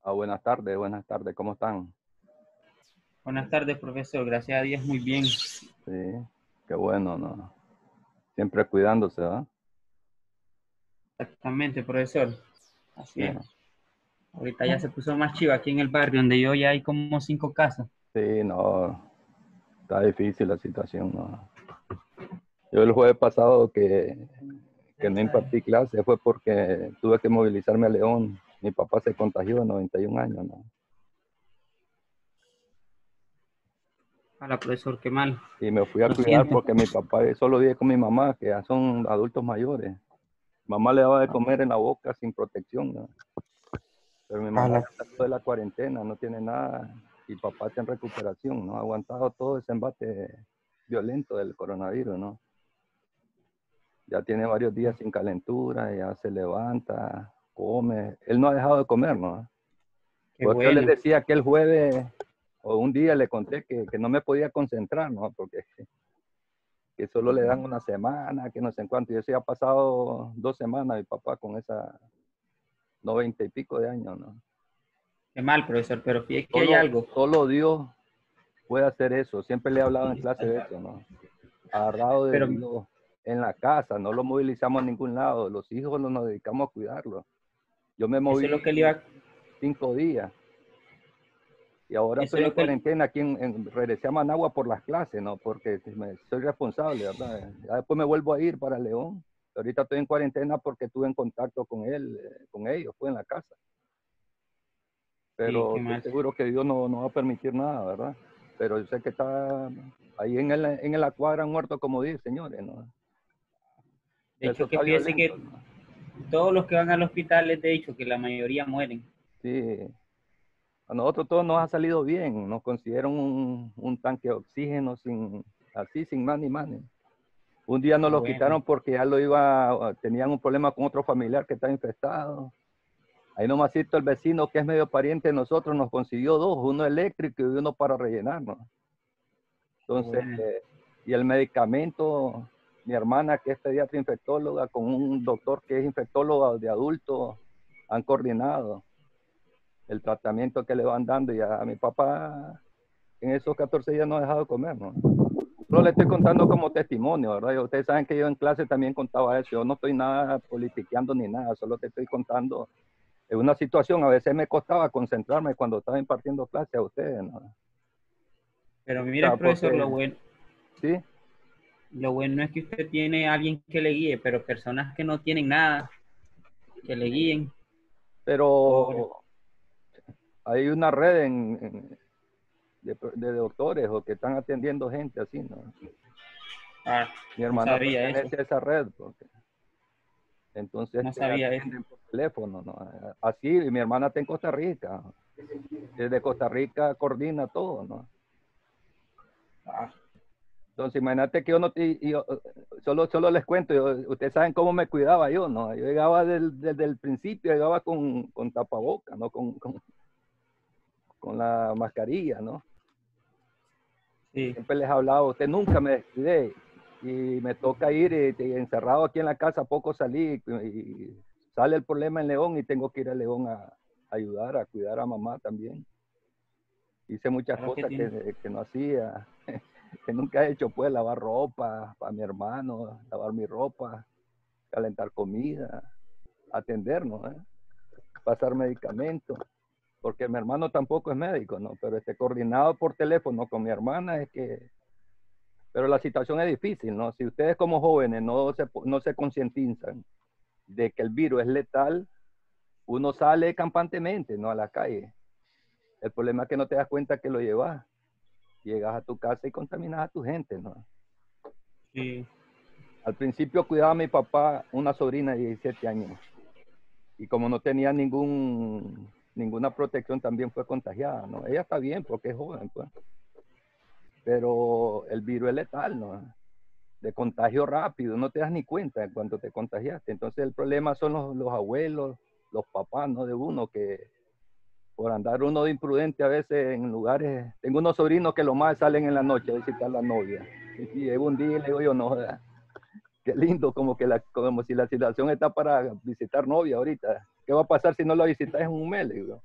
Buenas tardes, ¿cómo están? Buenas tardes, profesor. Gracias a Dios, muy bien. Sí, qué bueno, ¿no? Siempre cuidándose, ¿verdad? Exactamente, profesor. Sí, Así es. Ahorita ya se puso más chiva aquí en el barrio, donde yo ya hay como 5 casas. sí, no, está difícil la situación, ¿no? Yo el jueves pasado que no impartí clase fue porque tuve que movilizarme a León. Mi papá se contagió de 91 años, ¿no? Hola, profesor, qué mal. Y me fui a Lo cuidar siento. porque mi papá solo vive con mi mamá, que ya son adultos mayores. Mamá le daba de comer en la boca sin protección, ¿no? Pero mi mamá Hola. ya salió de la cuarentena, no tiene nada, y papá está en recuperación, ¿no? Ha aguantado todo ese embate violento del coronavirus, ¿no? Ya tiene varios días sin calentura, ya se levanta, come. Él no ha dejado de comer, ¿no? Qué Pues yo les bueno. decía que el jueves o un día le conté que no me podía concentrar, ¿no? Porque que solo le dan una semana, que no sé en cuánto. Yo sí ha pasado 2 semanas mi papá con esa 90 y pico de años, ¿no? Qué mal, profesor, pero fíjate que hay Solo, algo. solo Dios puede hacer eso. Siempre le he hablado en clase de eso, ¿no? Agarrado de Pero Dios en la casa, no lo movilizamos a ningún lado. Los hijos nos dedicamos a cuidarlos. Yo me eso moví es lo que le iba, 5 días y ahora eso estoy es en lo que, cuarentena aquí regresé a Managua por las clases, ¿no? Porque soy responsable, ¿verdad? Ya después me vuelvo a ir para León. Ahorita estoy en cuarentena porque estuve en contacto con él, con ellos, fue en la casa. sí, Pero qué estoy mal. seguro que Dios no va a permitir nada, ¿verdad? Pero yo sé que está ahí en la cuadra muerto, como dice, señores, ¿no? De Eso hecho, que está fíjese violento, que ¿no? todos los que van al hospital, les he dicho que la mayoría mueren. Sí, a nosotros todos nos ha salido bien, nos consiguieron un tanque de oxígeno así, sin más ni más. Un día nos Qué lo bueno. quitaron porque tenían un problema con otro familiar que está infectado. Ahí nomasito el vecino, que es medio pariente de nosotros, nos consiguió dos, uno eléctrico y uno para rellenarnos. Qué Entonces, bueno. y el medicamento, mi hermana que es pediatra infectóloga, con un doctor que es infectólogo de adultos, han coordinado el tratamiento que le van dando. Y a mi papá en esos 14 días no ha dejado de comer, ¿no? Solo le estoy contando como testimonio, ¿verdad? Y ustedes saben que yo en clase también contaba eso. Yo no estoy nada politiqueando ni nada, solo te estoy contando. En una situación, a veces me costaba concentrarme cuando estaba impartiendo clase a ustedes, ¿no? O Pero mire, sea, profesor, porque, sí, lo bueno es que usted tiene a alguien que le guíe, pero personas que no tienen nada, que le guíen. Pobre. pero hay una red de doctores o que están atendiendo gente así, ¿no? Ah, Mi no hermana sabía eso. pertenece a esa red, porque entonces No te sabía eso. atienden por teléfono, ¿no? Así, mi hermana está en Costa Rica. Desde Costa Rica coordina todo, ¿no? Ah, Entonces, imagínate que yo no, solo les cuento, ustedes saben cómo me cuidaba yo, ¿no? Yo llegaba desde el principio, llegaba con tapaboca, ¿no? Con la mascarilla, ¿no? Y sí. siempre les hablaba, usted nunca me descuidé. Y me toca ir encerrado aquí en la casa, poco salí y sale el problema en León y tengo que ir a León a ayudar, a cuidar a mamá también. Hice muchas Claro que cosas tiene. que no hacía, que nunca he hecho, pues lavar ropa para mi hermano, lavar mi ropa, calentar comida, atendernos, ¿eh? Pasar medicamentos, porque mi hermano tampoco es médico, ¿no? Pero coordinado por teléfono con mi hermana pero la situación es difícil, ¿no? Si ustedes como jóvenes no se concientizan de que el virus es letal, uno sale campantemente, ¿no? A la calle. El problema es que no te das cuenta que lo llevas. Llegas a tu casa y contaminas a tu gente, ¿no? Sí. Al principio cuidaba a mi papá una sobrina de 17 años y como no tenía ninguna protección también fue contagiada, ¿no? Ella está bien porque es joven, pues, pero el virus es letal, ¿no? De contagio rápido, no te das ni cuenta en cuanto te contagiaste. Entonces el problema son los abuelos, los papás, ¿no? De uno que por andar uno de imprudente a veces en lugares, tengo unos sobrinos que lo más salen en la noche a visitar a la novia. Y llevo un día y le digo yo, no, qué lindo, como si la situación está para visitar novia ahorita. ¿Qué va a pasar si no la visitas en un mes? Le digo.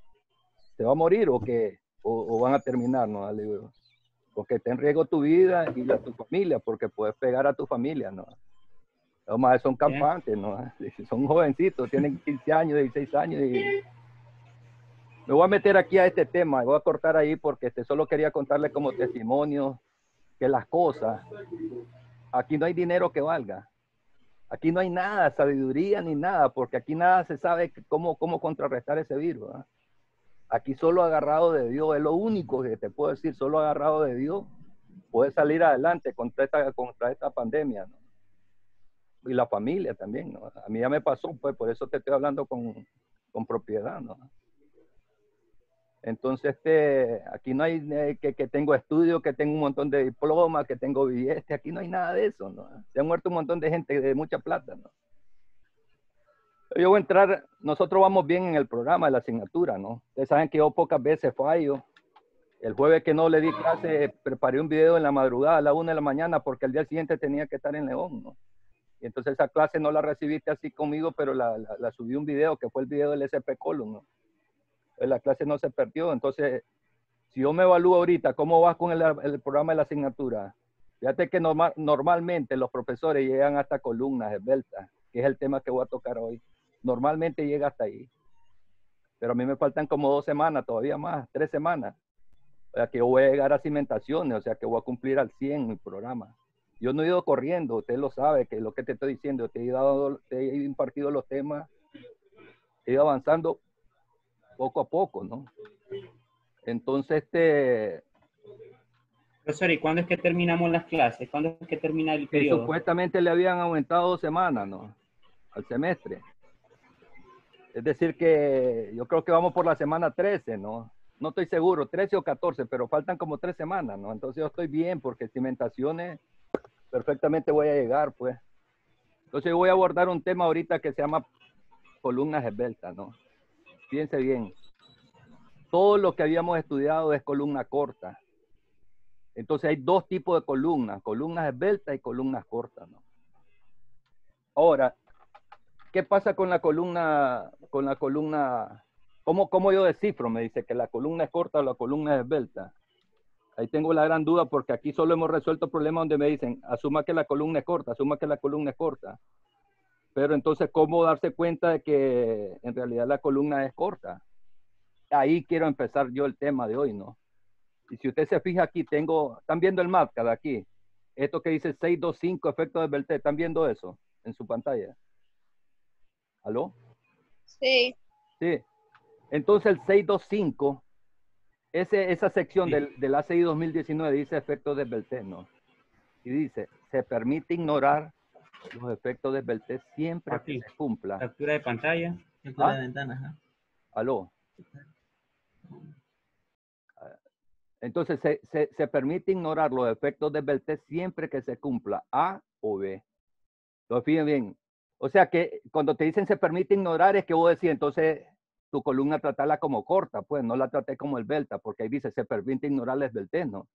¿Se va a morir o qué? ¿O van a terminar, no? Le digo, porque está en riesgo tu vida y la de tu familia, porque puedes pegar a tu familia, ¿no? Los más son campantes, ¿no? Son jovencitos, tienen 15 años, 16 años y... Me voy a meter aquí a este tema, voy a cortar ahí porque solo quería contarle como testimonio que las cosas, aquí no hay dinero que valga. Aquí no hay nada, sabiduría ni nada, porque aquí nada se sabe cómo contrarrestar ese virus, ¿eh? Aquí solo agarrado de Dios, es lo único que te puedo decir, solo agarrado de Dios, puedes salir adelante contra esta pandemia, ¿no? Y la familia también, ¿no? A mí ya me pasó, pues por eso te estoy hablando con propiedad, ¿no? Entonces, aquí no hay que tengo estudios, que tengo un montón de diplomas, que tengo billetes, aquí no hay nada de eso, ¿no? Se han muerto un montón de gente de mucha plata, ¿no? Yo voy a entrar, nosotros vamos bien en el programa de la asignatura, ¿no? Ustedes saben que yo pocas veces fallo. El jueves que no le di clase, preparé un video en la madrugada a la 1 de la mañana porque al día siguiente tenía que estar en León, ¿no? Y entonces esa clase no la recibiste así conmigo, pero la subí un video, que fue el video del SP Column, ¿no? La clase no se perdió. Entonces, si yo me evalúo ahorita, ¿cómo vas con el programa de la asignatura? Fíjate que normalmente los profesores llegan hasta columnas esbeltas, que es el tema que voy a tocar hoy. Normalmente llega hasta ahí. Pero a mí me faltan como 2 semanas, todavía más, 3 semanas. O sea que yo voy a llegar a cimentaciones, o sea que voy a cumplir al 100 mi programa. Yo no he ido corriendo, usted lo sabe, que es lo que te estoy diciendo, te he impartido los temas, he ido avanzando poco a poco, ¿no? Entonces, Profesor, ¿y cuándo es que terminamos las clases? ¿Cuándo es que termina el periodo? Supuestamente le habían aumentado 2 semanas, ¿no? Al semestre. Es decir que yo creo que vamos por la semana 13, ¿no? No estoy seguro, 13 o 14, pero faltan como 3 semanas, ¿no? Entonces yo estoy bien porque cimentaciones perfectamente voy a llegar, pues. Entonces yo voy a abordar un tema ahorita que se llama columnas esbeltas, ¿no? Fíjense bien. Todo lo que habíamos estudiado es columna corta. Entonces hay 2 tipos de columnas esbeltas y columnas cortas, ¿no? Ahora, ¿qué pasa con la columna? ¿Cómo yo descifro? Me dice que la columna es corta o la columna es esbelta. Ahí tengo la gran duda porque aquí solo hemos resuelto problemas donde me dicen, asuma que la columna es corta, asuma que la columna es corta. Pero entonces, ¿cómo darse cuenta de que en realidad la columna es corta? Ahí quiero empezar yo el tema de hoy, ¿no? Y si usted se fija aquí, ¿están viendo el mapa de aquí? Esto que dice 625, efecto de Belté, ¿están viendo eso en su pantalla? ¿Aló? Sí. Sí. Entonces el 625, esa sección del ACI 2019 dice efectos de Belté, ¿no? Y dice, se permite ignorar los efectos de Belté siempre aquí, que se cumpla. Captura de pantalla. Captura de ventanas. ¿Ah? ¿Aló? Entonces se permite ignorar los efectos de Belté siempre que se cumpla A o B. Entonces, fíjense bien. O sea que cuando te dicen se permite ignorar es que vos decís, entonces tu columna tratarla como corta, pues no la traté como el Belta, porque ahí dice se permite ignorar el Belté, ¿no?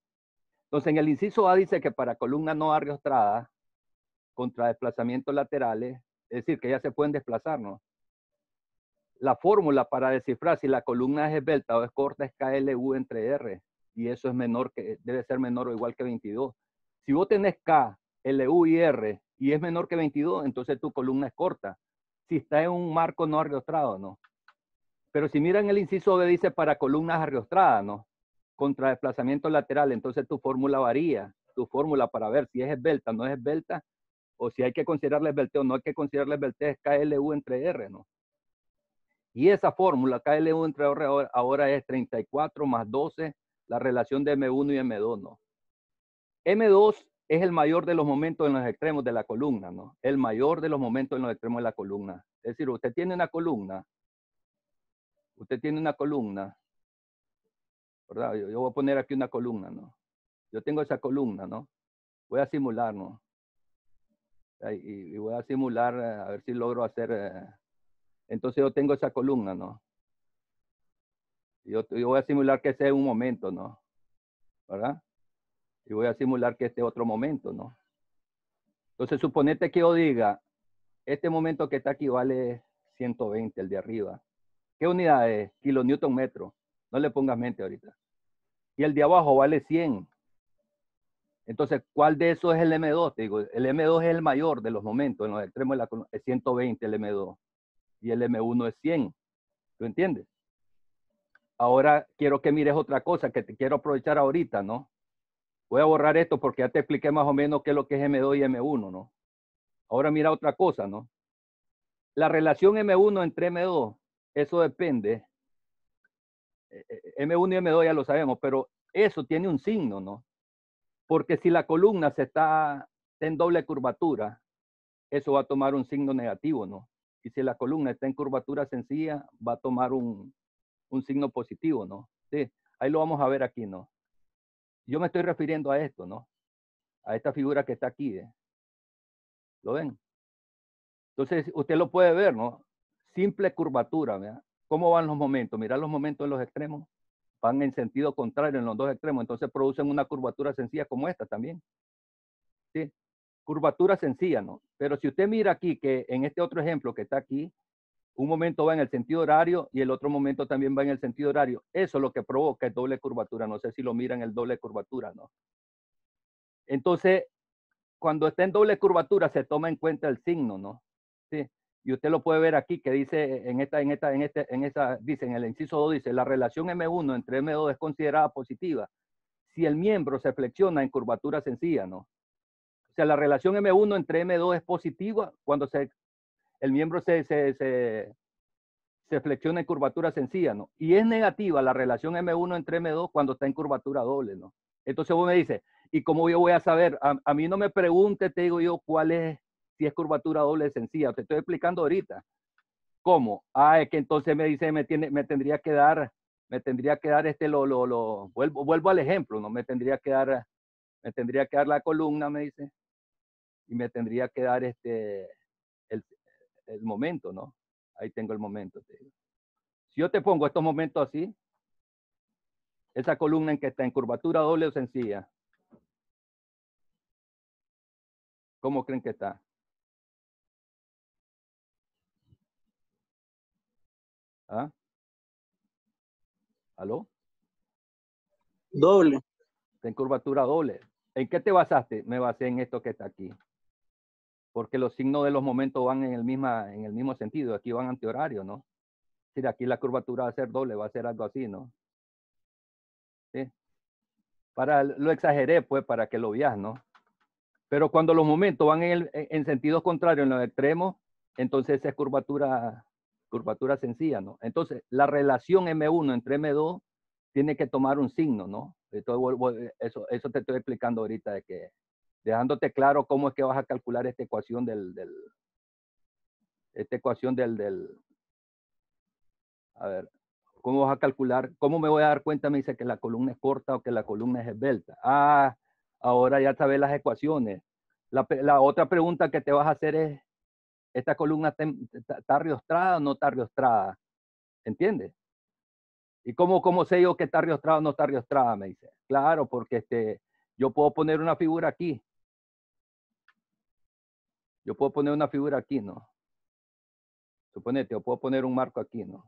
Entonces en el inciso A dice que para columnas no arriostradas, contra desplazamientos laterales, es decir, que ya se pueden desplazar, ¿no? La fórmula para descifrar si la columna es esbelta o es corta es KLU entre R, y eso es menor que, debe ser menor o igual que 22. Si vos tenés K, LU y R y es menor que 22, entonces tu columna es corta. Si está en un marco no arriostrado, ¿no? Pero si miran el inciso B dice para columnas arriostradas, ¿no? Contra desplazamiento lateral, entonces tu fórmula varía. Tu fórmula para ver si es esbelta o no es esbelta, o si hay que considerarle esbelté o no hay que considerarle esbelté, es KLU entre R, ¿no? Y esa fórmula, KLU entre R ahora es 34 más 12, la relación de M1 y M2, ¿no? M2 es el mayor de los momentos en los extremos de la columna, ¿no? El mayor de los momentos en los extremos de la columna. Es decir, usted tiene una columna, ¿verdad? Yo voy a poner aquí una columna, ¿no? Yo tengo esa columna, ¿no? Voy a simular, ¿no? Y voy a simular, a ver si logro hacer... entonces yo tengo esa columna, ¿no? Yo voy a simular que ese es un momento, ¿no? ¿Verdad? Y voy a simular que este otro momento, ¿no? Entonces, suponete que yo diga, este momento que está aquí vale 120, el de arriba. ¿Qué unidad es? Kilonewton metro. No le pongas mente ahorita. Y el de abajo vale 100. Entonces, ¿cuál de esos es el M2? Te digo, el M2 es el mayor de los momentos, en los extremos de la columna, es 120 el M2. Y el M1 es 100. ¿Tú entiendes? Ahora quiero que mires otra cosa que te quiero aprovechar ahorita, ¿no? Voy a borrar esto porque ya te expliqué más o menos qué es lo que es M2 y M1, ¿no? Ahora mira otra cosa, ¿no? La relación M1 entre M2, eso depende. M1 y M2 ya lo sabemos, pero eso tiene un signo, ¿no? Porque si la columna está en doble curvatura, eso va a tomar un signo negativo, ¿no? Y si la columna está en curvatura sencilla, va a tomar un signo positivo, ¿no? Sí, ahí lo vamos a ver aquí, ¿no? Yo me estoy refiriendo a esto, ¿no? A esta figura que está aquí, ¿eh? ¿Lo ven? Entonces, usted lo puede ver, ¿no? Simple curvatura, ¿verdad? ¿Cómo van los momentos? Mirá los momentos en los extremos. Van en sentido contrario en los dos extremos. Entonces producen una curvatura sencilla como esta también. ¿Sí? Curvatura sencilla, ¿no? Pero si usted mira aquí que en este otro ejemplo que está aquí, un momento va en el sentido horario y el otro momento también va en el sentido horario. Eso es lo que provoca el doble curvatura. No sé si lo miran el doble curvatura, ¿no? Entonces, cuando está en doble curvatura se toma en cuenta el signo, ¿no? Sí. Y usted lo puede ver aquí que dice dice en el inciso 2 dice la relación M1 entre M2 es considerada positiva si el miembro se flexiona en curvatura sencilla, ¿no? O sea, la relación M1 entre M2 es positiva cuando el miembro se flexiona en curvatura sencilla, ¿no? Y es negativa la relación M1 entre M2 cuando está en curvatura doble, ¿no? Entonces vos me dices, ¿y cómo yo voy a saber? A mí no me pregunte, te digo yo, cuál es, si es curvatura doble sencilla. Te estoy explicando ahorita. ¿Cómo? Ah, es que entonces me dice, me tendría que dar vuelvo al ejemplo, ¿no? Me tendría que dar la columna, me dice, y me tendría que dar el momento, ¿no? Ahí tengo el momento, te digo. Si yo te pongo estos momentos así, esa columna en que está en curvatura doble o sencilla, ¿cómo creen que está? ¿Ah? ¿Aló? Doble. Está en curvatura doble. ¿En qué te basaste? Me basé en esto que está aquí. Porque los signos de los momentos van en el mismo sentido. Aquí van antihorario, ¿no? Si aquí la curvatura va a ser doble, va a ser algo así, ¿no? ¿Sí? Lo exageré, pues, para que lo veas, ¿no? Pero cuando los momentos van en sentidos contrarios en los extremos, entonces es curvatura sencilla, ¿no? Entonces, la relación M1 entre M2 tiene que tomar un signo, ¿no? Entonces, eso te estoy explicando ahorita, de que dejándote claro cómo es que vas a calcular esta ecuación a ver, ¿cómo vas a calcular? ¿Cómo me voy a dar cuenta? Me dice que la columna es corta o que la columna es esbelta. Ah, ahora ya sabes las ecuaciones. La otra pregunta que te vas a hacer es, ¿esta columna está riostrada o no está riostrada? ¿Entiendes? ¿Y cómo sé yo que está riostrada o no está riostrada? Me dice. Claro, porque yo puedo poner una figura aquí. Yo puedo poner una figura aquí, ¿no? Suponete, yo puedo poner un marco aquí, ¿no?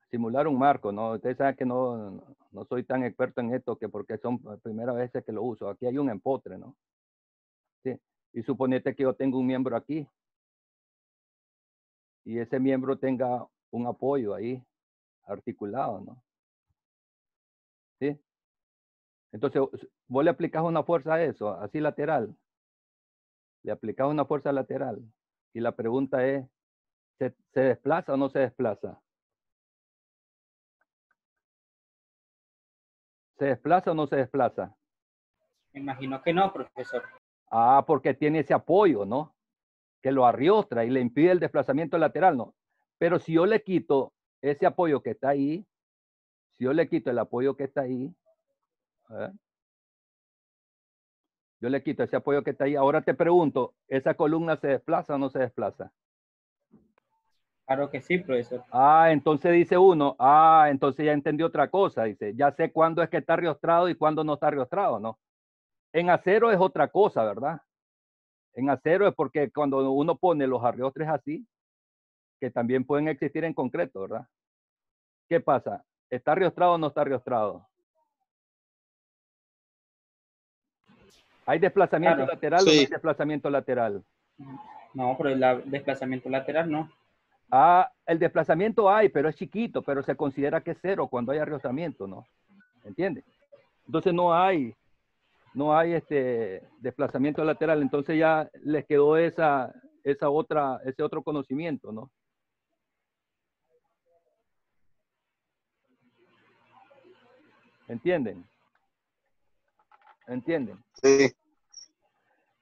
Simular un marco, ¿no? Ustedes saben que no soy tan experto en esto que porque son primeras veces que lo uso. Aquí hay un empotre, ¿no? Sí. Y suponete que yo tengo un miembro aquí y ese miembro tenga un apoyo ahí articulado, ¿no? ¿Sí? Entonces, vos le aplicas una fuerza a eso, así lateral. Le aplicas una fuerza lateral. Y la pregunta es, ¿se desplaza o no se desplaza? ¿Se desplaza o no se desplaza? Me imagino que no, profesor. Ah, porque tiene ese apoyo, ¿no? Que lo arriostra y le impide el desplazamiento lateral, ¿no? Pero si yo le quito ese apoyo que está ahí, si yo le quito el apoyo que está ahí, yo le quito ese apoyo que está ahí, ahora te pregunto, ¿esa columna se desplaza o no se desplaza? Claro que sí, profesor. Ah, entonces dice uno, entonces ya entendí otra cosa, dice, ya sé cuándo es que está riostrado y cuándo no está riostrado, ¿no? En acero es otra cosa, ¿verdad? En acero es porque cuando uno pone los arriostres así, que también pueden existir en concreto, ¿verdad? ¿qué pasa? ¿Está riostrado o no está riostrado? ¿Hay desplazamiento lateral o no hay desplazamiento lateral? No, pero el desplazamiento lateral no. Ah, el desplazamiento hay, pero es chiquito, pero se considera que es cero cuando hay arriostramiento, ¿no? ¿Entiendes? Entonces no hay desplazamiento lateral, entonces ya les quedó ese otro conocimiento, ¿no? ¿Entienden? ¿Entienden? Sí.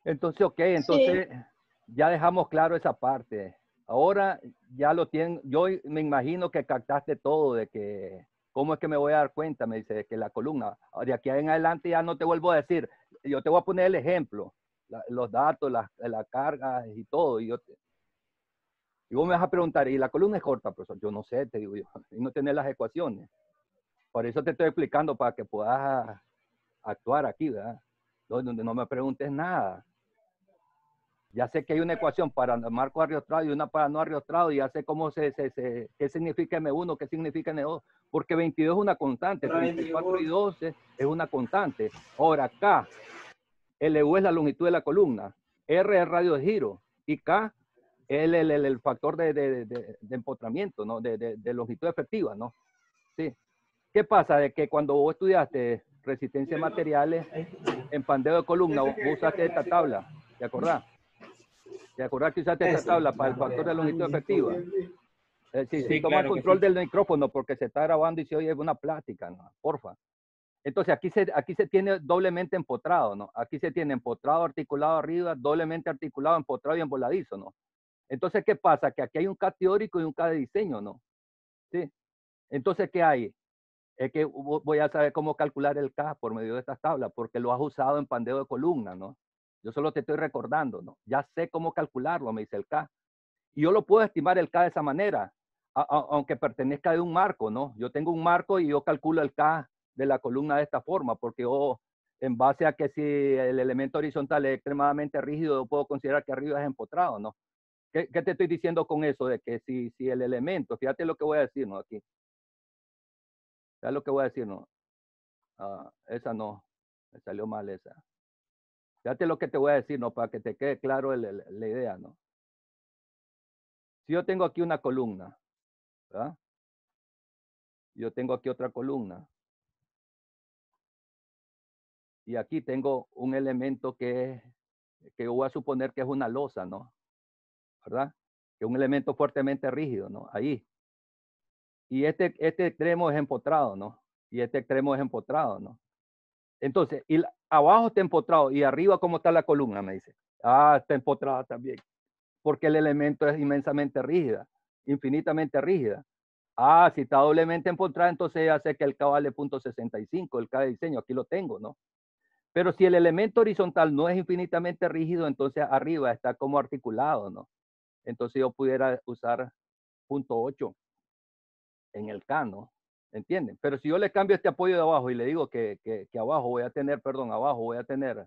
Entonces, ok, entonces ya dejamos claro esa parte. Ahora ya lo tienen, yo me imagino que captaste todo de que, ¿cómo es que me voy a dar cuenta? Me dice que la columna, de aquí en adelante ya no te vuelvo a decir, yo te voy a poner el ejemplo, los datos, la carga y todo. Y vos me vas a preguntar, ¿y la columna es corta, profesor? Yo no sé, te digo yo, y no tener las ecuaciones. Por eso te estoy explicando para que puedas actuar aquí, ¿verdad? Donde no me preguntes nada. Ya sé que hay una ecuación para marco arriostrado y una para no arriostrado, y ya sé cómo qué significa M1, qué significa M2, porque 22 es una constante, 34 y 12 es una constante. Ahora, K, LU es la longitud de la columna, R es el radio de giro, y K es el factor de empotramiento, ¿no? De longitud efectiva, ¿no? Sí. ¿Qué pasa? De que cuando vos estudiaste resistencia de materiales, en pandeo de columna, vos usaste esta tabla, ¿te acordás? ¿Te acordás que usaste esta tabla para el factor de longitud efectiva? Sí, toma claro control del micrófono porque se está grabando y se oye una plática, ¿no? Porfa. Entonces aquí se tiene doblemente empotrado, ¿no? Aquí se tiene empotrado, articulado arriba, doblemente articulado, empotrado y emboladizo, ¿no? Entonces, ¿qué pasa? Que aquí hay un K teórico y un K de diseño, ¿no? Sí. Entonces, ¿qué hay? Es que voy a saber cómo calcular el K por medio de estas tablas, porque lo has usado en pandeo de columna, ¿no? Yo solo te estoy recordando, ¿no? Ya sé cómo calcularlo, me dice el K. Y yo lo puedo estimar el K de esa manera, aunque pertenezca de un marco, ¿no? Yo tengo un marco y yo calculo el K de la columna de esta forma, porque yo, en base a que si el elemento horizontal es extremadamente rígido, yo puedo considerar que arriba es empotrado, ¿no? ¿Qué te estoy diciendo con eso? De que si el elemento, fíjate lo que voy a decir, ¿no? Aquí. ¿Sabes lo que voy a decir, no? Esa no, me salió mal esa. Fíjate lo que te voy a decir, ¿no? Para que te quede claro la idea, ¿no? Si yo tengo aquí una columna, ¿verdad? Yo tengo aquí otra columna. Y aquí tengo un elemento que yo voy a suponer que es una losa, ¿no? ¿Verdad? Que es un elemento fuertemente rígido, ¿no? Ahí. Y este extremo es empotrado, ¿no? Y este extremo es empotrado, ¿no? Entonces, y abajo está empotrado y arriba, ¿cómo está la columna? Me dice. Está empotrada también. Porque el elemento es inmensamente rígida, infinitamente rígida. Si está doblemente empotrada, entonces ya sé que el K vale 0.65, el K de diseño, aquí lo tengo, ¿no? Pero si el elemento horizontal no es infinitamente rígido, entonces arriba está como articulado, ¿no? Entonces yo pudiera usar 0.8 en el K, ¿no? ¿Entienden? Pero si yo le cambio este apoyo de abajo y le digo que abajo voy a tener, perdón, abajo voy a tener,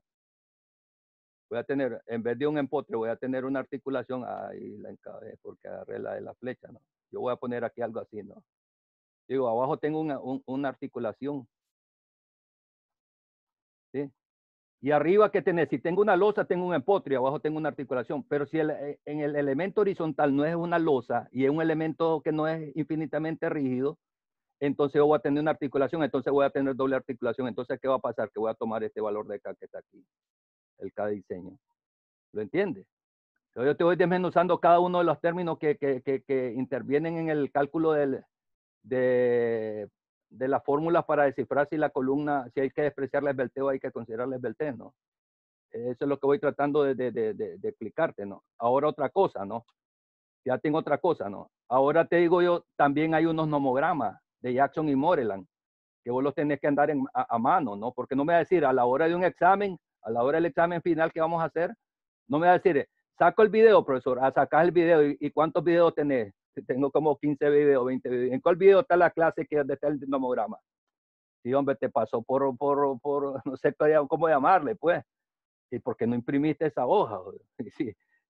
en vez de un empotre, voy a tener una articulación, ahí la encabé porque agarré la de la flecha, ¿no? Yo voy a poner aquí algo así, ¿no? Digo, abajo tengo una articulación, ¿sí? Y arriba, ¿qué tenés? Si tengo una losa, tengo un empotre y abajo tengo una articulación. Pero si en el elemento horizontal no es una losa y es un elemento que no es infinitamente rígido, entonces yo voy a tener una articulación, entonces voy a tener doble articulación. Entonces, ¿qué va a pasar? Que voy a tomar este valor de K que está aquí, el K de diseño. ¿Lo entiendes? Yo te voy desmenuzando cada uno de los términos que intervienen en el cálculo de las fórmulas para descifrar si la columna, si hay que despreciar la esbeltez o hay que considerar la esbeltez, ¿no? Eso es lo que voy tratando de explicarte, ¿no? Ahora otra cosa, ¿no? Ya tengo otra cosa, ¿no? Ahora te digo yo, también hay unos nomogramas de Jackson y Moreland, que vos los tenés que andar a mano, ¿no? Porque no me va a decir a la hora de un examen, a la hora del examen final que vamos a hacer, no me va a decir, saco el video, profesor, sacas el video, ¿y cuántos videos tenés? Tengo como 15 videos, 20 videos. ¿En cuál video está la clase que está el nomograma? Sí, hombre, te pasó por no sé cómo llamarle, pues. ¿Y por qué no imprimiste esa hoja?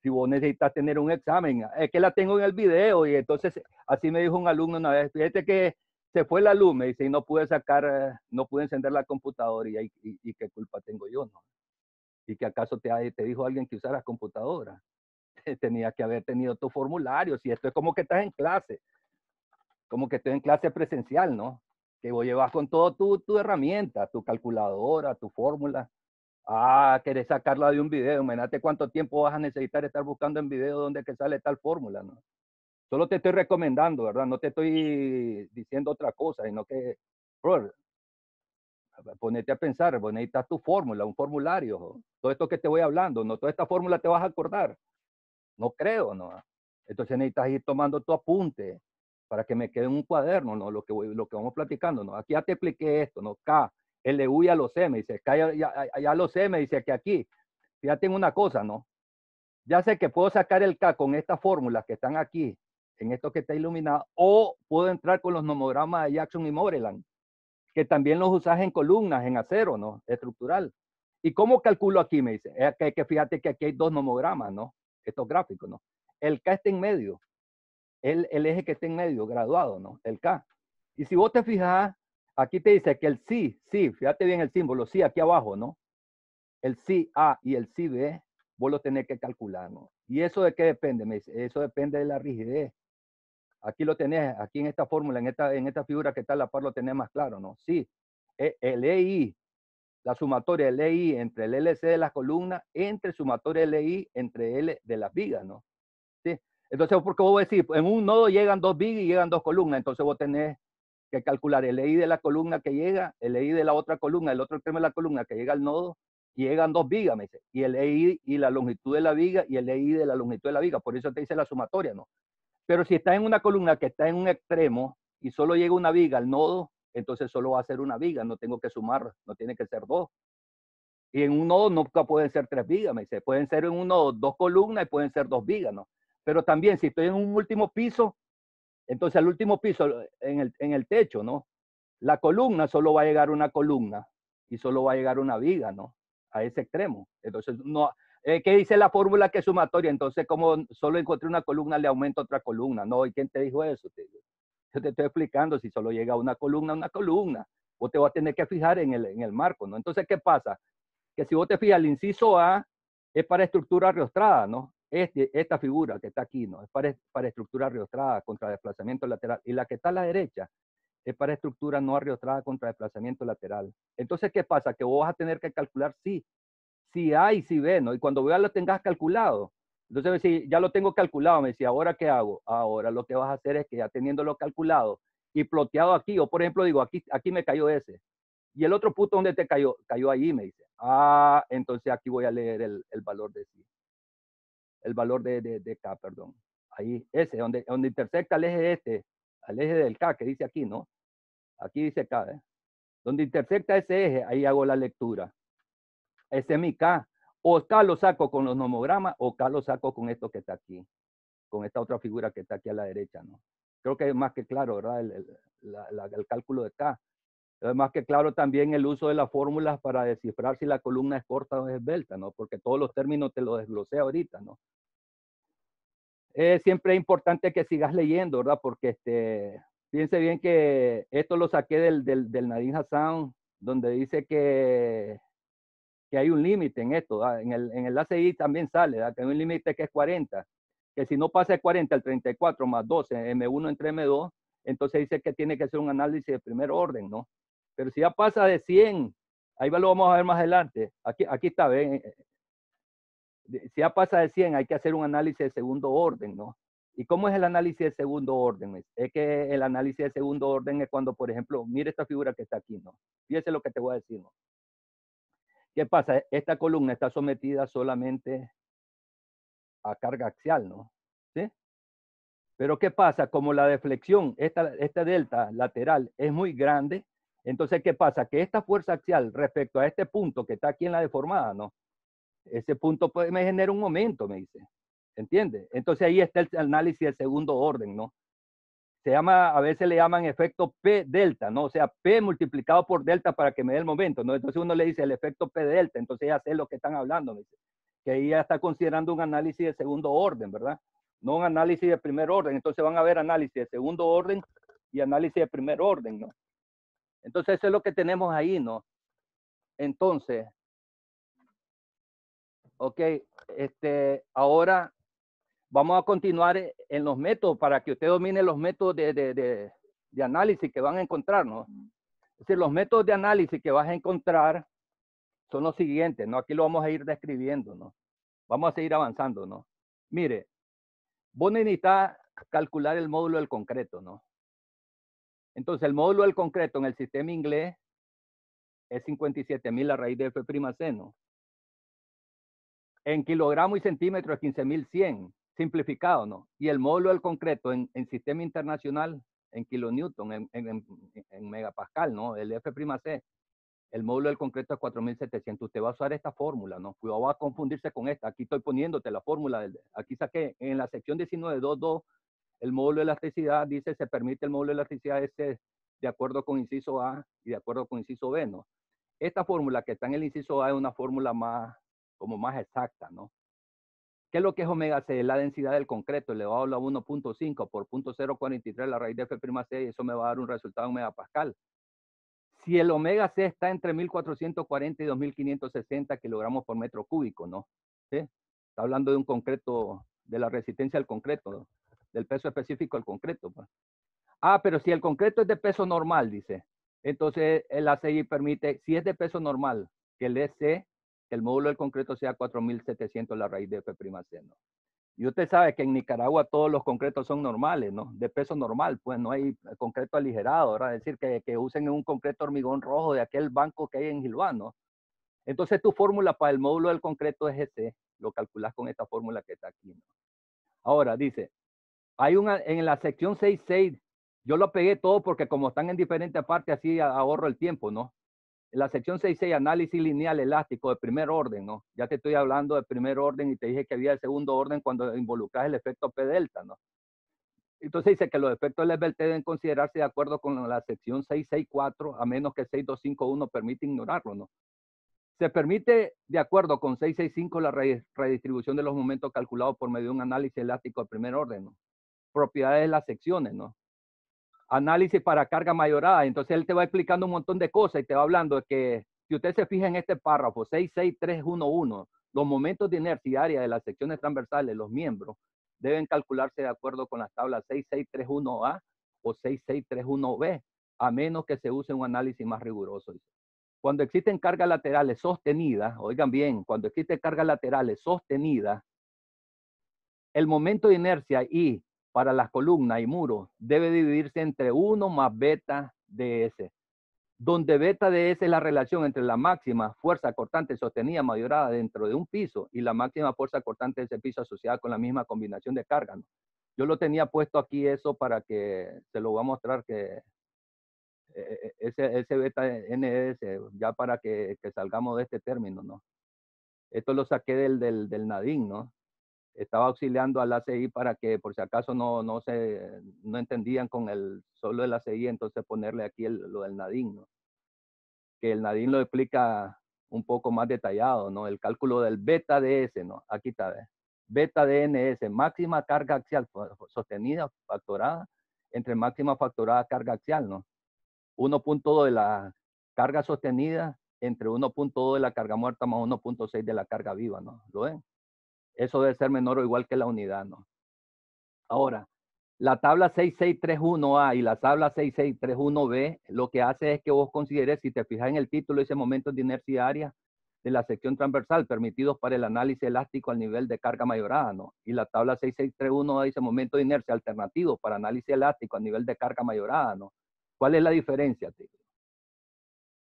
Si vos necesitas tener un examen, es que la tengo en el video y entonces así me dijo un alumno una vez, fíjate que se fue la luz, me dice, y no pude sacar, no pude encender la computadora y qué culpa tengo yo, ¿no? ¿Y que acaso te dijo alguien que usaras computadora? Tenía que haber tenido tu formulario, si esto es como que estás en clase, como que estoy en clase presencial, ¿no? Que vos llevas con todo tu herramienta, tu calculadora, tu fórmula. Ah, querés sacarla de un video, imagínate cuánto tiempo vas a necesitar estar buscando en video dónde que sale tal fórmula, ¿no? Solo te estoy recomendando, ¿verdad? No te estoy diciendo otra cosa, sino que, bro, ponete a pensar, vos necesitas tu fórmula, un formulario, todo esto que te voy hablando, no toda esta fórmula te vas a acordar, no creo, ¿no? Entonces necesitas ir tomando tu apunte para que me quede en un cuaderno, ¿no? Lo que vamos platicando, ¿no? Aquí ya te expliqué esto, ¿no? K, L, U ya lo sé, me dice, K ya lo sé, me dice que aquí, fíjate en una cosa, ¿no? Ya sé que puedo sacar el K con estas fórmulas que están aquí, en esto que está iluminado, o puedo entrar con los nomogramas de Jackson y Moreland, que también los usas en columnas, en acero, ¿no? Estructural. ¿Y cómo calculo aquí? Me dice, que fíjate que aquí hay dos nomogramas, ¿no? Estos gráficos, ¿no? El K está en medio, el eje que está en medio, graduado, ¿no? El K. Y si vos te fijas, aquí te dice que el sí, fíjate bien el símbolo, sí, aquí abajo, ¿no? El sí A y el sí B, vos lo tenés que calcular, ¿no? ¿Y eso de qué depende? Me dice, eso depende de la rigidez. Aquí lo tenés, aquí en esta fórmula, en esta figura que está a la par lo tenés más claro, ¿no? Sí, el EI, la sumatoria del EI entre el LC de las columnas, entre sumatoria del EI entre L de las vigas, ¿no? ¿Sí? Entonces, porque vos decís, en un nodo llegan dos vigas y llegan dos columnas, entonces vos tenés que calcular el EI de la columna que llega, el EI de la otra columna, el otro extremo de la columna que llega al nodo, y llegan dos vigas, me dice, y el EI y la longitud de la viga y el EI de la longitud de la viga, por eso te dice la sumatoria, ¿no? Pero si está en una columna que está en un extremo y solo llega una viga al nodo, entonces solo va a ser una viga, no tengo que sumar, no tiene que ser dos. Y en un nodo nunca pueden ser tres vigas, me dice, pueden ser en un nodo dos columnas y pueden ser dos vigas, ¿no? Pero también si estoy en un último piso, entonces al último piso, en el techo, ¿no? La columna solo va a llegar una columna y solo va a llegar una viga, ¿no? A ese extremo. Entonces, no, ¿qué dice la fórmula que es sumatoria? Entonces, como solo encontré una columna, le aumento otra columna. No, ¿y quién te dijo eso? Yo te estoy explicando, si solo llega una columna, vos te vas a tener que fijar en el marco, ¿no? Entonces, ¿qué pasa? Que si vos te fijas, el inciso A es para estructura riostrada, ¿no? Esta figura que está aquí, ¿no? Es para estructura riostrada contra desplazamiento lateral. Y la que está a la derecha es para estructura no arriostrada contra desplazamiento lateral. Entonces, ¿qué pasa? Que vos vas a tener que calcular si A y si B, ¿no? Y cuando ya lo tengas calculado, entonces si ya lo tengo calculado, me decía, ¿ahora qué hago? Ahora lo que vas a hacer es que ya teniéndolo calculado y ploteado aquí, o por ejemplo digo, aquí me cayó ese. Y el otro punto donde te cayó ahí, me dice. Ah, entonces aquí voy a leer el valor de sí. El valor de K, perdón. Ahí, ese, donde intersecta el eje al eje del K, que dice aquí, ¿no? Aquí dice K, ¿eh? Donde intersecta ese eje, ahí hago la lectura. Ese es mi K. O K lo saco con los nomogramas o K lo saco con esto que está aquí, con esta otra figura que está aquí a la derecha, ¿no? Creo que es más que claro, ¿verdad? El cálculo de K. Es más que claro también el uso de las fórmulas para descifrar si la columna es corta o es esbelta, ¿no? Porque todos los términos te los desglosé ahorita, ¿no? Siempre es importante que sigas leyendo, ¿verdad? Porque fíjense bien que esto lo saqué del Nadim Hassan, donde dice que hay un límite en esto, ¿verdad? En el ACI también sale, ¿verdad? Que hay un límite que es 40, que si no pasa de 40 al 34 más 12, M1 entre M2, entonces dice que tiene que ser un análisis de primer orden, ¿no? Pero si ya pasa de 100, ahí lo vamos a ver más adelante, aquí está, ¿ven? Si ya pasa de 100, hay que hacer un análisis de segundo orden, ¿no? ¿Y cómo es el análisis de segundo orden? Es que el análisis de segundo orden es cuando, por ejemplo, mire esta figura que está aquí, ¿no? Fíjese lo que te voy a decir, ¿no? ¿Qué pasa? Esta columna está sometida solamente a carga axial, ¿no? ¿Sí? Pero ¿qué pasa? Como la deflexión, esta delta lateral es muy grande, entonces ¿qué pasa? Que esta fuerza axial respecto a este punto que está aquí en la deformada, ¿no? Ese punto me genera un momento, me dice. ¿Entiende? Entonces ahí está el análisis del segundo orden, ¿no? A veces le llaman efecto P delta, ¿no? O sea, P multiplicado por delta para que me dé el momento, ¿no? Entonces uno le dice el efecto P delta, entonces ya sé lo que están hablando, me dice. Que ahí ya está considerando un análisis de segundo orden, ¿verdad? No un análisis de primer orden. Entonces van a ver análisis de segundo orden y análisis de primer orden, ¿no? Entonces, eso es lo que tenemos ahí, ¿no? Entonces, ok, ahora vamos a continuar en los métodos para que usted domine los métodos de análisis que van a encontrar, ¿no? Es decir, los métodos de análisis que vas a encontrar son los siguientes, ¿no? Aquí lo vamos a ir describiendo, ¿no? Vamos a seguir avanzando, ¿no? Mire, vos necesitas calcular el módulo del concreto, ¿no? Entonces, el módulo del concreto en el sistema inglés es 57.000 la raíz de F', ¿no? En kilogramo y centímetro es 15.100, simplificado, ¿no? Y el módulo del concreto en sistema internacional, en kilonewton, en megapascal, ¿no? El F', el módulo del concreto es 4.700. Usted va a usar esta fórmula, ¿no? Cuidado, va a confundirse con esta. Aquí estoy poniéndote la fórmula. Aquí saqué en la sección 19.2.2, el módulo de elasticidad dice, se permite el módulo de elasticidad S de acuerdo con inciso A y de acuerdo con inciso B, ¿no? Esta fórmula que está en el inciso A es una fórmula como más exacta, ¿no? ¿Qué es lo que es omega C? La densidad del concreto elevado a la 1.5 por 0.043 la raíz de F', y eso me va a dar un resultado en megapascal. Si el omega C está entre 1.440 y 2.560 kilogramos por metro cúbico, ¿no? ¿Sí? Está hablando de un concreto, de la resistencia al concreto, ¿no? Del peso específico al concreto, pues. Pero si el concreto es de peso normal, dice, entonces el ACI permite, si es de peso normal, que el EC, que el módulo del concreto sea 4.700 la raíz de F', ¿no? Y usted sabe que en Nicaragua todos los concretos son normales, ¿no? De peso normal, pues no hay concreto aligerado, ¿verdad? Es decir, que usen un concreto hormigón rojo de aquel banco que hay en Gilván, ¿no? Entonces tu fórmula para el módulo del concreto es ese, lo calculas con esta fórmula que está aquí, ¿no? Ahora, dice, hay en la sección 6.6, yo lo pegué todo porque como están en diferentes partes, así ahorro el tiempo, ¿no? En la sección 6.6, análisis lineal elástico de primer orden, ¿no? Ya te estoy hablando de primer orden y te dije que había el segundo orden cuando involucras el efecto P delta, ¿no? Entonces dice que los efectos del Lebel deben considerarse de acuerdo con la sección 664, a menos que 6251 permite ignorarlo, ¿no? Se permite, de acuerdo con 665, la redistribución de los momentos calculados por medio de un análisis elástico de primer orden, ¿no? Propiedades de las secciones, ¿no? Análisis para carga mayorada. Entonces él te va explicando un montón de cosas y te va hablando de que, si usted se fija en este párrafo, 66311, los momentos de inercia área de las secciones transversales, los miembros, deben calcularse de acuerdo con las tablas 6631A o 6631B, a menos que se use un análisis más riguroso. Cuando existen cargas laterales sostenidas, oigan bien, cuando existen cargas laterales sostenidas, el momento de inercia I para las columnas y muros debe dividirse entre 1 más beta ds, donde beta ds es la relación entre la máxima fuerza cortante sostenida mayorada dentro de un piso y la máxima fuerza cortante de ese piso asociada con la misma combinación de carga, ¿no? Yo lo tenía puesto aquí eso para que se lo voy a mostrar que ese beta ns, ya para que salgamos de este término, ¿no? Esto lo saqué del Nadine, ¿no? Estaba auxiliando al ACI para que por si acaso no entendían con solo el ACI, entonces ponerle aquí lo del Nadine, ¿no? Que el Nadine lo explica un poco más detallado, ¿no? El cálculo del beta DS, ¿no? Aquí está, ¿ves? Beta DNS, máxima carga axial sostenida, factorada, entre máxima factorada carga axial, ¿no? 1.2 de la carga sostenida entre 1.2 de la carga muerta más 1.6 de la carga viva, ¿no? ¿Lo ven? Eso debe ser menor o igual que la unidad, ¿no? Ahora, la tabla 6631A y la tabla 6631B, lo que hace es que vos consideres, si te fijas en el título, dice momentos de inercia área de la sección transversal permitidos para el análisis elástico al nivel de carga mayorada, ¿no? Y la tabla 6631A dice momentos de inercia alternativos para análisis elástico a nivel de carga mayorada, ¿no? ¿Cuál es la diferencia, tío?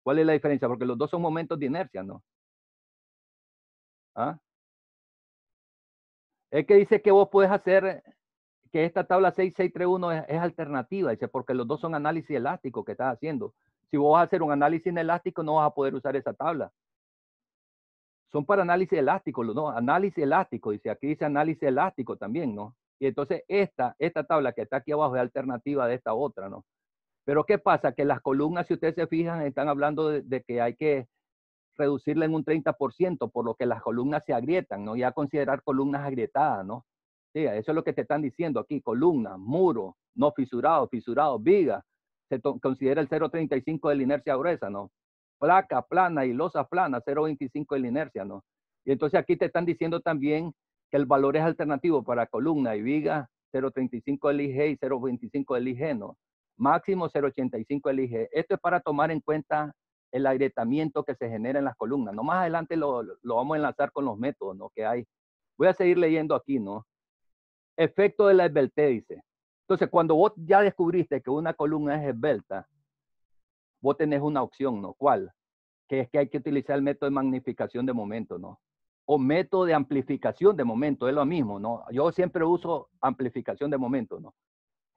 ¿Cuál es la diferencia? Porque los dos son momentos de inercia, ¿no? ¿Ah? Es que dice que vos puedes hacer que esta tabla 6631 es alternativa, dice, porque los dos son análisis elásticos que estás haciendo. Si vos vas a hacer un análisis inelástico, no vas a poder usar esa tabla. Son para análisis elástico, ¿no? Análisis elástico, dice, aquí dice análisis elástico también, ¿no? Y entonces esta tabla que está aquí abajo es alternativa de esta otra, ¿no? Pero ¿qué pasa? Que las columnas, si ustedes se fijan, están hablando de que hay que reducirla en un 30%, por lo que las columnas se agrietan, ¿no? Ya considerar columnas agrietadas, ¿no? Sí, eso es lo que te están diciendo aquí, columna, muro, no fisurado, fisurado, viga. Se considera el 0.35 de la inercia gruesa, ¿no? Placa plana y losa plana, 0.25 de la inercia, ¿no? Y entonces aquí te están diciendo también que el valor es alternativo para columna y viga, 0.35 del IG y 0.25 del IG, ¿no? Máximo 0.85 del IG. Esto es para tomar en cuenta el agrietamiento que se genera en las columnas. No, más adelante lo vamos a enlazar con los métodos, ¿no? Que hay. Voy a seguir leyendo aquí, ¿no? Efecto de la esbeltez, dice. Entonces, cuando vos ya descubriste que una columna es esbelta, vos tenés una opción, ¿no? ¿Cuál? Que es que hay que utilizar el método de magnificación de momento, ¿no? O método de amplificación de momento, es lo mismo, ¿no? Yo siempre uso amplificación de momento, ¿no?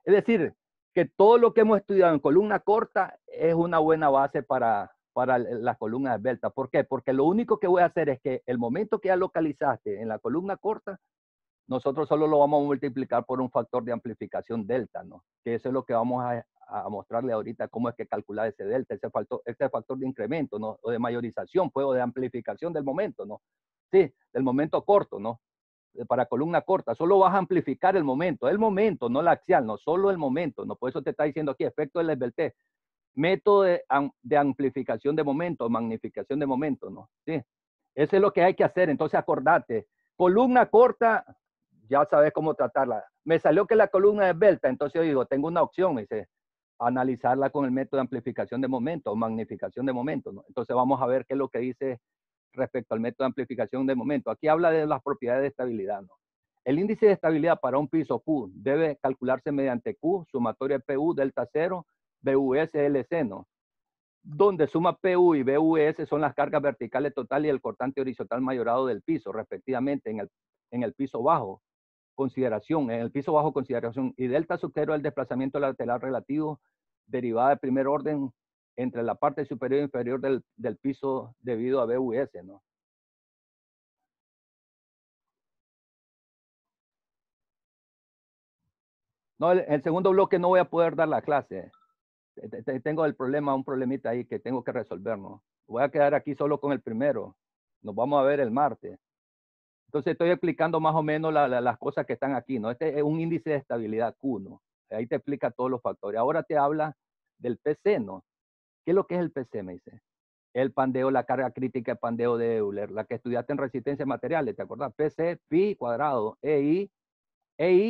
Es decir, que todo lo que hemos estudiado en columna corta es una buena base para las columnas esbeltas. ¿Por qué? Porque lo único que voy a hacer es que el momento que ya localizaste en la columna corta, nosotros solo lo vamos a multiplicar por un factor de amplificación delta, ¿no? Que eso es lo que vamos a mostrarle ahorita, cómo es que calcular ese delta, ese factor de incremento, ¿no? O de mayorización, pues, o de amplificación del momento, ¿no? Sí, del momento corto, ¿no? Para columna corta, solo vas a amplificar el momento, no la axial, no, solo el momento, ¿no? Por eso te está diciendo aquí, efecto de la esbeltez, método de amplificación de momento, magnificación de momento, ¿no? Sí, eso es lo que hay que hacer, entonces acordate, columna corta, ya sabes cómo tratarla. Me salió que la columna es esbelta, entonces yo digo, tengo una opción, dice, analizarla con el método de amplificación de momento o magnificación de momento, ¿no? Entonces vamos a ver qué es lo que dice respecto al método de amplificación de momento. Aquí habla de las propiedades de estabilidad, ¿no? El índice de estabilidad para un piso Q debe calcularse mediante Q, sumatoria PU, delta cero, BUS, LC, ¿no? Donde suma PU y BUS son las cargas verticales total y el cortante horizontal mayorado del piso, respectivamente, en el piso bajo. Consideración, en el piso bajo consideración, y delta sub cero el desplazamiento lateral relativo derivada de primer orden entre la parte superior e inferior del piso debido a BUS, ¿no? No, el segundo bloque no voy a poder dar la clase. Tengo el problema, un problemita ahí que tengo que resolver, ¿no? Voy a quedar aquí solo con el primero. Nos vamos a ver el martes. Entonces estoy explicando más o menos las cosas que están aquí, ¿no? Este es un índice de estabilidad Q, ¿no? Ahí te explica todos los factores. Ahora te habla del PC, ¿no? ¿Qué es lo que es el PC, me dice? El pandeo, la carga crítica de pandeo de Euler, la que estudiaste en resistencia a materiales, ¿te acuerdas? PC, pi cuadrado, EI,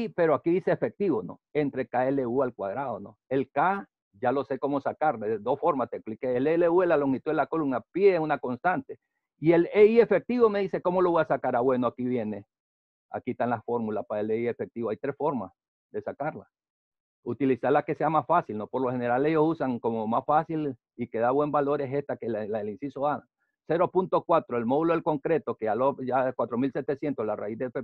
pero aquí dice efectivo, ¿no? Entre KLU al cuadrado, ¿no? El K, ya lo sé cómo sacar, de dos formas te expliqué. El LU es la longitud de la columna, pi es una constante. Y el EI efectivo me dice, ¿cómo lo voy a sacar? Ah, bueno, aquí viene. Aquí están las fórmulas para el EI efectivo. Hay tres formas de sacarla. Utilizar la que sea más fácil, ¿no? Por lo general ellos usan como más fácil y que da buen valor es esta, que la del inciso A. 0.4, el módulo del concreto, que ya 4.700, la raíz de P'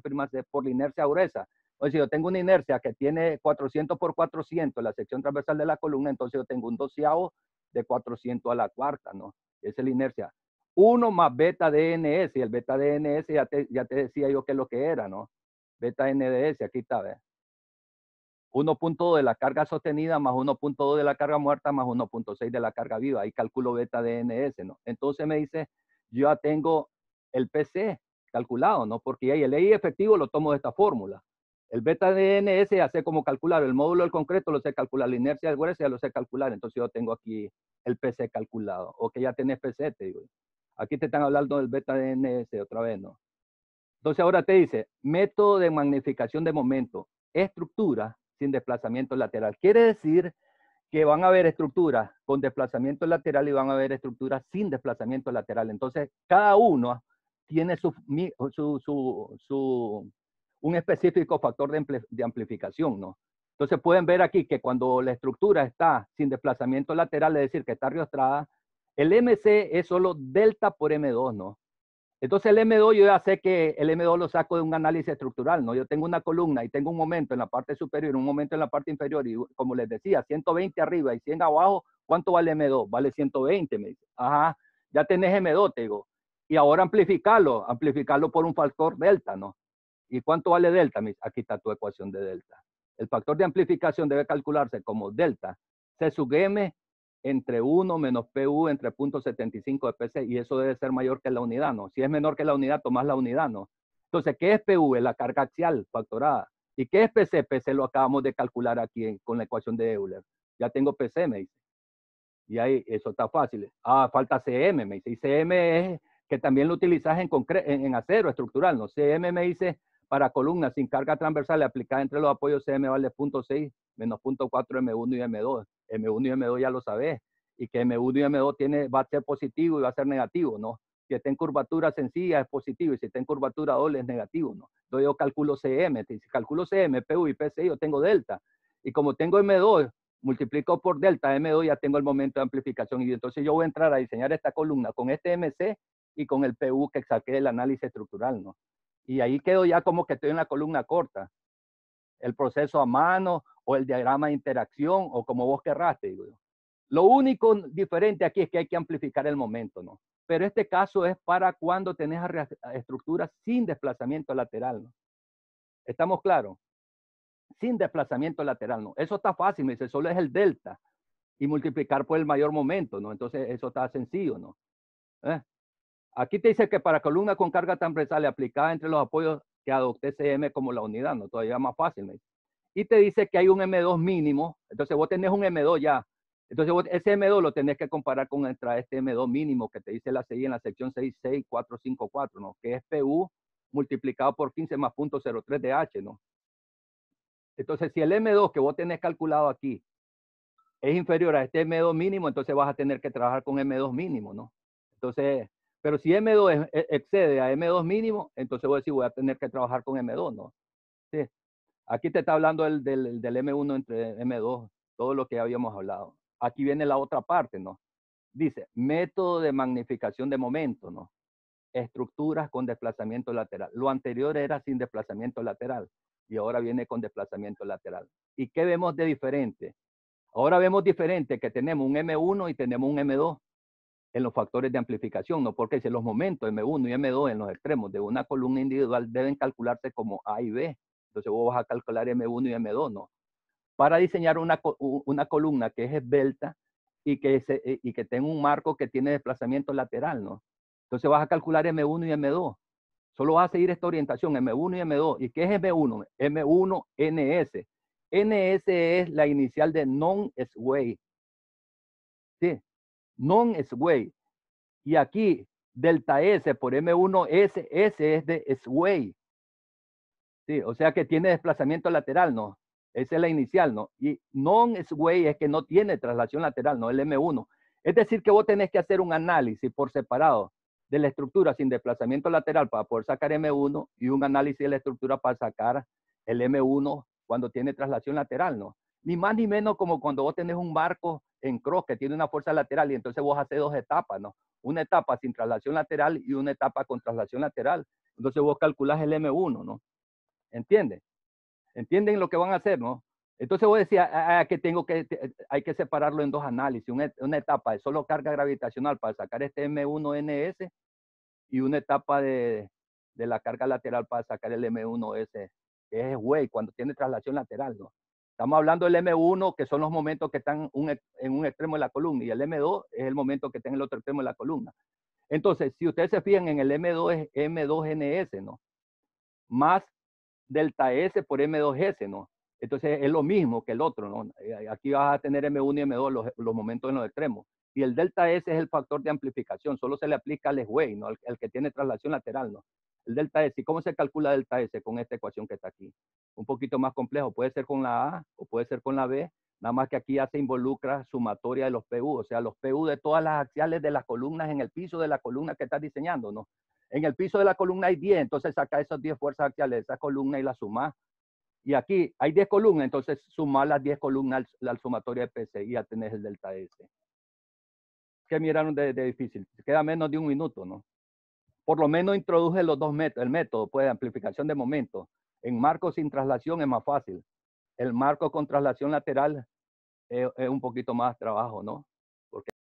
por la inercia gruesa. O sea, si yo tengo una inercia que tiene 400 por 400, la sección transversal de la columna, entonces yo tengo un doceavo de 400 a la cuarta, ¿no? Esa es la inercia. 1 más beta DNS, y el beta DNS ya te decía yo qué es lo que era, ¿no? Beta NDS, aquí está, ¿ves? 1.2 de la carga sostenida más 1.2 de la carga muerta más 1.6 de la carga viva. Ahí calculo beta DNS, ¿no? Entonces me dice, yo ya tengo el PC calculado, ¿no? Porque ahí el EI efectivo lo tomo de esta fórmula. El beta DNS ya sé cómo calcular. El módulo del concreto lo sé calcular. La inercia del grueso ya lo sé calcular. Entonces yo tengo aquí el PC calculado. O que ya tenés PC, te digo. Aquí te están hablando del beta DNS otra vez, ¿no? Entonces ahora te dice, método de magnificación de momento, estructura sin desplazamiento lateral. Quiere decir que van a haber estructuras con desplazamiento lateral y van a haber estructuras sin desplazamiento lateral. Entonces, cada uno tiene un específico factor de amplificación, ¿no? Entonces pueden ver aquí que cuando la estructura está sin desplazamiento lateral, es decir, que está riostrada, el MC es solo delta por M2, ¿no? Entonces el M2 yo ya sé que el M2 lo saco de un análisis estructural, ¿no? Yo tengo una columna y tengo un momento en la parte superior, un momento en la parte inferior y como les decía, 120 arriba y 100 abajo, ¿cuánto vale M2? Vale 120, me dice. Ajá, ya tenés M2, te digo. Y ahora amplificarlo por un factor delta, ¿no? ¿Y cuánto vale delta? Aquí está tu ecuación de delta. El factor de amplificación debe calcularse como delta C sub M entre 1 menos PU entre 0.75 de PC, y eso debe ser mayor que la unidad, ¿no? Si es menor que la unidad, tomás la unidad, ¿no? Entonces, ¿qué es PV? La carga axial factorada. ¿Y qué es PC? PC lo acabamos de calcular aquí con la ecuación de Euler. Ya tengo PC, me dice. Y ahí, eso está fácil. Ah, falta CM, me dice. Y CM es que también lo utilizas en acero estructural, ¿no? CM me dice, para columnas sin carga transversal aplicada entre los apoyos, CM vale 0.6 menos 0.4 M1 y M2. M1 y M2 ya lo sabes. Y que M1 y M2 va a ser positivo y va a ser negativo, ¿no? Si está en curvatura sencilla es positivo y si está en curvatura doble es negativo, ¿no? Entonces yo calculo CM. Si calculo CM, PU y PCI, yo tengo delta. Y como tengo M2, multiplico por delta M2, ya tengo el momento de amplificación. Y entonces yo voy a entrar a diseñar esta columna con este MC y con el PU que saqué del análisis estructural, ¿no? Y ahí quedo ya como que estoy en la columna corta. El proceso a mano o el diagrama de interacción o como vos querrás, te digo yo. Lo único diferente aquí es que hay que amplificar el momento, ¿no? Pero este caso es para cuando tenés estructuras sin desplazamiento lateral, ¿no? ¿Estamos claros? Sin desplazamiento lateral, ¿no? Eso está fácil, me dice, solo es el delta y multiplicar por el mayor momento, ¿no? Entonces eso está sencillo, ¿no? Aquí te dice que para columna con carga transversal aplicada entre los apoyos que adopté CM como la unidad, ¿no? Todavía más fácil, me dice. Y te dice que hay un M2 mínimo, entonces vos tenés un M2 ya. Entonces vos ese M2 lo tenés que comparar con este M2 mínimo que te dice la CI en la sección 66454, ¿no? Que es PU multiplicado por 15 más 0.03 de H, ¿no? Entonces si el M2 que vos tenés calculado aquí es inferior a este M2 mínimo, entonces vas a tener que trabajar con M2 mínimo, ¿no? Entonces, pero si M2 excede a M2 mínimo, entonces voy a decir, voy a tener que trabajar con M2, ¿no? Sí. Aquí te está hablando del M1 entre M2, todo lo que habíamos hablado. Aquí viene la otra parte, ¿no? Dice, método de magnificación de momento, ¿no? Estructuras con desplazamiento lateral. Lo anterior era sin desplazamiento lateral y ahora viene con desplazamiento lateral. ¿Y qué vemos de diferente? Ahora vemos diferente que tenemos un M1 y tenemos un M2 en los factores de amplificación, ¿no? Porque si los momentos M1 y M2 en los extremos de una columna individual deben calcularse como A y B. Entonces vos vas a calcular M1 y M2, ¿no? Para diseñar una columna que es esbelta y que tenga un marco que tiene desplazamiento lateral, ¿no? Entonces vas a calcular M1 y M2. Solo vas a seguir esta orientación, M1 y M2. ¿Y qué es M1? M1 NS. NS es la inicial de non-sway. ¿Sí? Non-sway. Y aquí, delta S por M1S, S es de sway. ¿Sí? O sea que tiene desplazamiento lateral, ¿no? Esa es la inicial, ¿no? Y non-sway es que no tiene traslación lateral, ¿no? El M1. Es decir, que vos tenés que hacer un análisis por separado de la estructura sin desplazamiento lateral para poder sacar M1 y un análisis de la estructura para sacar el M1 cuando tiene traslación lateral, ¿no? Ni más ni menos como cuando vos tenés un marco en cross que tiene una fuerza lateral y entonces vos haces dos etapas, ¿no? Una etapa sin traslación lateral y una etapa con traslación lateral. Entonces vos calculás el M1, ¿no? ¿Entienden? ¿Entienden lo que van a hacer, no? Entonces vos decías que hay que separarlo en dos análisis. Una etapa de solo carga gravitacional para sacar este M1NS y una etapa de la carga lateral para sacar el M1S, que es way, cuando tiene traslación lateral, ¿no? Estamos hablando del M1, que son los momentos que están en un extremo de la columna, y el M2 es el momento que está en el otro extremo de la columna. Entonces, si ustedes se fijan en el M2 es M2NS, ¿no? Más delta S por M2S, ¿no? Entonces es lo mismo que el otro, ¿no? Aquí vas a tener M1 y M2 los momentos en los extremos. Y el delta S es el factor de amplificación, solo se le aplica al sway, ¿no? El que tiene traslación lateral, ¿no? El delta S, ¿y cómo se calcula delta S con esta ecuación que está aquí? Un poquito más complejo, puede ser con la A o puede ser con la B, nada más que aquí ya se involucra sumatoria de los PU, o sea, los PU de todas las axiales de las columnas en el piso de la columna que estás diseñando, ¿no? En el piso de la columna hay 10, entonces saca esas 10 fuerzas axiales de esa columna y las suma. Y aquí hay 10 columnas, entonces suma las 10 columnas la sumatoria de PC y ya tenés el delta S. ¿Qué miraron de difícil? Queda menos de un minuto, ¿no? Por lo menos introduje los dos métodos. El método, pues, de amplificación de momentos. En marco sin traslación es más fácil. El marco con traslación lateral es un poquito más trabajo, ¿no?